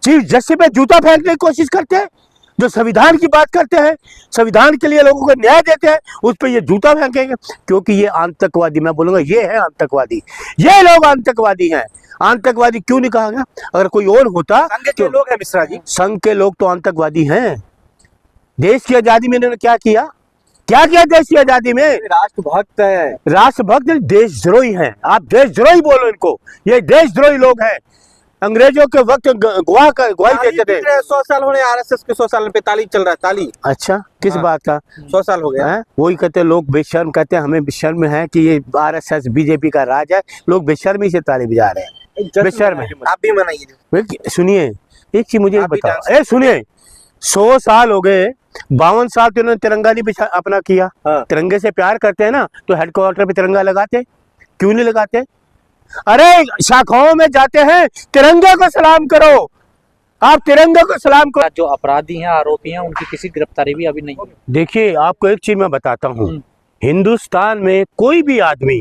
Chief justice पे जूता फेंकने की कोशिश करते हैं, जो संविधान की बात करते हैं, संविधान के लिए लोगों को न्याय देते हैं, उस पर ये जूता फेंकेंगे, क्योंकि ये आतंकवादी, मैं बोलूंगा ये है आतंकवादी, ये लोग आतंकवादी हैं। आतंकवादी क्यों नहीं कहा गया? अगर कोई और होता। संघ के लोग हैं मिश्रा जी, संघ के लोग तो आतंकवादी हैं। देश की आजादी में इन्होंने क्या किया? क्या किया देश की आजादी में? राष्ट्रभक्त है, राष्ट्रभक्त, देशद्रोही हैं। आप देशद्रोही बोलो इनको, ये देशद्रोही लोग हैं। अंग्रेजों के वक्त गवाही देते थे। 100 साल होने आरएसएस के, 100 साल पे ताली चल रहा है, ताली। अच्छा, किस बात का? 100 साल हो गया है। वही कहते लोग बेशर्म, कहते हैं हमें बेशर्म है कि ये आरएसएस बीजेपी का राज है, लोग बेशर्मी से ताली बजा रहे हैं। बेशर्म है। आप भी मनाइए। सुनिए एक चीज मुझे बताओ, ए सुनिए, 100 साल हो गए, 52 साल तो इन्होंने तिरंगा नहीं अपना किया। तिरंगे से प्यार करते हैं ना, तो हेडक्वार्टर पे तिरंगा लगाते, क्यों नहीं लगाते? अरे शाखाओं में जाते हैं, तिरंगे को सलाम करो, आप तिरंगे को सलाम करो। जो अपराधी हैं, आरोपी हैं, उनकी किसी गिरफ्तारी भी अभी नहीं हुई। देखिए आपको एक चीज मैं बताता हूँ, हिंदुस्तान में कोई भी आदमी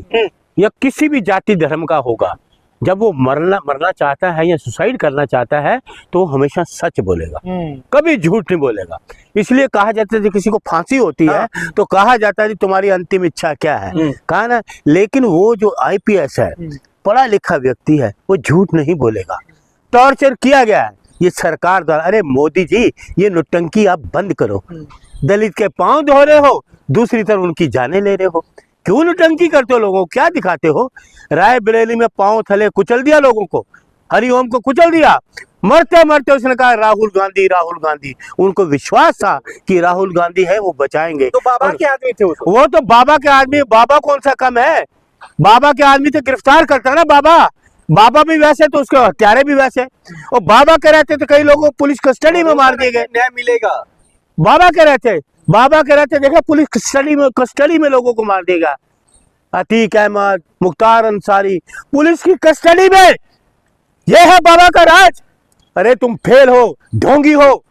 या किसी भी जाति धर्म का होगा, जब वो मरना चाहता है या सुसाइड करना चाहता है, तो वो हमेशा सच बोलेगा, कभी झूठ नहीं बोलेगा। इसलिए कहा जाता है, जब किसी को फांसी होती है तो कहा जाता है तुम्हारी अंतिम इच्छा क्या है, कहा ना। लेकिन वो जो आईपीएस है, पढ़ा लिखा व्यक्ति है, वो झूठ नहीं बोलेगा। टॉर्चर किया गया है ये सरकार द्वारा। अरे मोदी जी, ये नौटंकी आप बंद करो। दलित के पांव धो रहे हो, दूसरी तरफ उनकी जाने ले रहे हो, क्यों नौटंकी करते हो? लोगों को क्या दिखाते हो? रायबरेली में पांव थले कुचल दिया लोगों को, हरिओम को कुचल दिया, मरते मरते उसने कहा राहुल गांधी, राहुल गांधी। उनको विश्वास था कि राहुल गांधी है वो बचाएंगे। तो बाबा के आदमी थे वो तो बाबा के आदमी, बाबा कौन सा कम है? बाबा के आदमी तो गिरफ्तार करता ना बाबा भी वैसे तो उसके हत्यारे भी वैसे। और बाबा कह रहे थे तो कई लोगों को पुलिस कस्टडी में मार दिए गए। न्याय मिलेगा, बाबा कह रहे थे देखा, पुलिस कस्टडी में लोगों को मार देगा। अतीक अहमद, मुख्तार अंसारी, पुलिस की कस्टडी में। यह है बाबा का राज। अरे तुम फेल हो, ढोंगी हो,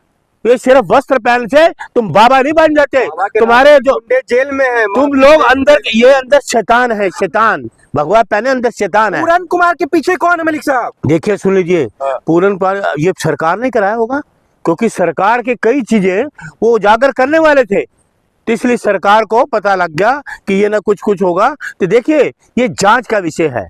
ये सिर्फ वस्त्र पहन से तुम बाबा नहीं बन जाते। तुम्हारे जो जेल में है, तुम लोग अंदर, ये अंदर शैतान है, शैतान। भगवा पहने, अंदर शैतान है। पूरन कुमार के पीछे कौन है मलिक साहब? देखिए सुन लीजिए, पूरन कुमार ये सरकार ने कराया होगा, क्योंकि सरकार के कई चीजें वो उजागर करने वाले थे, तो इसलिए सरकार को पता लग गया कि ये ना कुछ होगा। तो देखिए ये जांच का विषय है।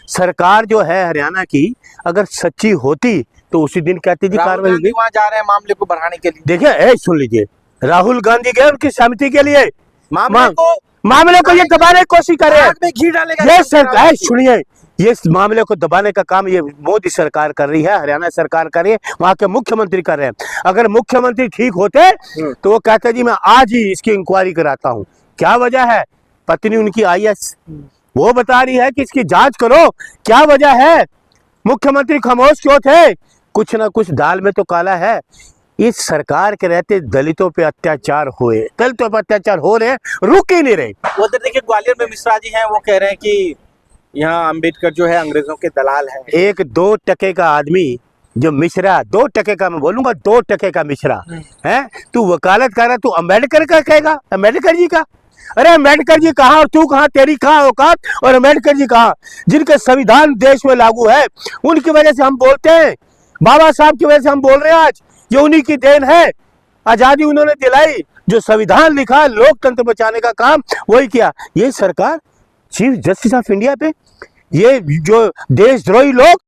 सरकार जो है हरियाणा की, अगर सच्ची होती तो उसी दिन कहती थी कार्रवाई होगी। वहां जा रहे हैं मामले को बढ़ाने के लिए। देखिए सुन लीजिए, राहुल गांधी गए उनकी सहमति के लिए, मामले को ये दबाने की कोशिश कर रहे हैं। घी डालेगा ये सरकार, सुनिए, ये मामले को दबाने का काम ये मोदी सरकार कर रही है, हरियाणा सरकार कर रही है, वहां के मुख्यमंत्री कर रहे हैं। अगर मुख्यमंत्री ठीक होते तो वो कहते जी मैं आज ही इसकी इंक्वायरी कराता हूँ। क्या वजह है? पत्नी उनकी आईएएस, वो बता रही है कि इसकी जांच करो, क्या वजह है? मुख्यमंत्री खामोश क्यों थे? कुछ ना कुछ दाल में तो काला है। इस सरकार के रहते दलितों पे अत्याचार हुए, दलितों पे अत्याचार हो रहे हैं, रुक ही नहीं रहे। उधर देखिए ग्वालियर में मिश्रा जी हैं, वो कह रहे हैं कि यहाँ अंबेडकर जो है अंग्रेजों के दलाल है। एक 2 टके का आदमी जो मिश्रा, 2 टके का, मैं बोलूंगा 2 टके का मिश्रा है, तू वकालत कर रहा, तू अंबेडकर का कहेगा? अंबेडकर जी का? अरे अंबेडकर जी कहाँ और तू कहाँ? तेरी कहाँ औकात? और अंबेडकर जी कहाँ, जिनके संविधान देश में लागू है, उनकी वजह से हम बोलते हैं, बाबा साहब की वजह से हम बोल रहे हैं आज। ये उन्हीं की देन है, आजादी उन्होंने दिलाई, जो संविधान लिखा, लोकतंत्र बचाने का काम वही किया। ये सरकार, चीफ जस्टिस ऑफ इंडिया पे ये जो देशद्रोही लोग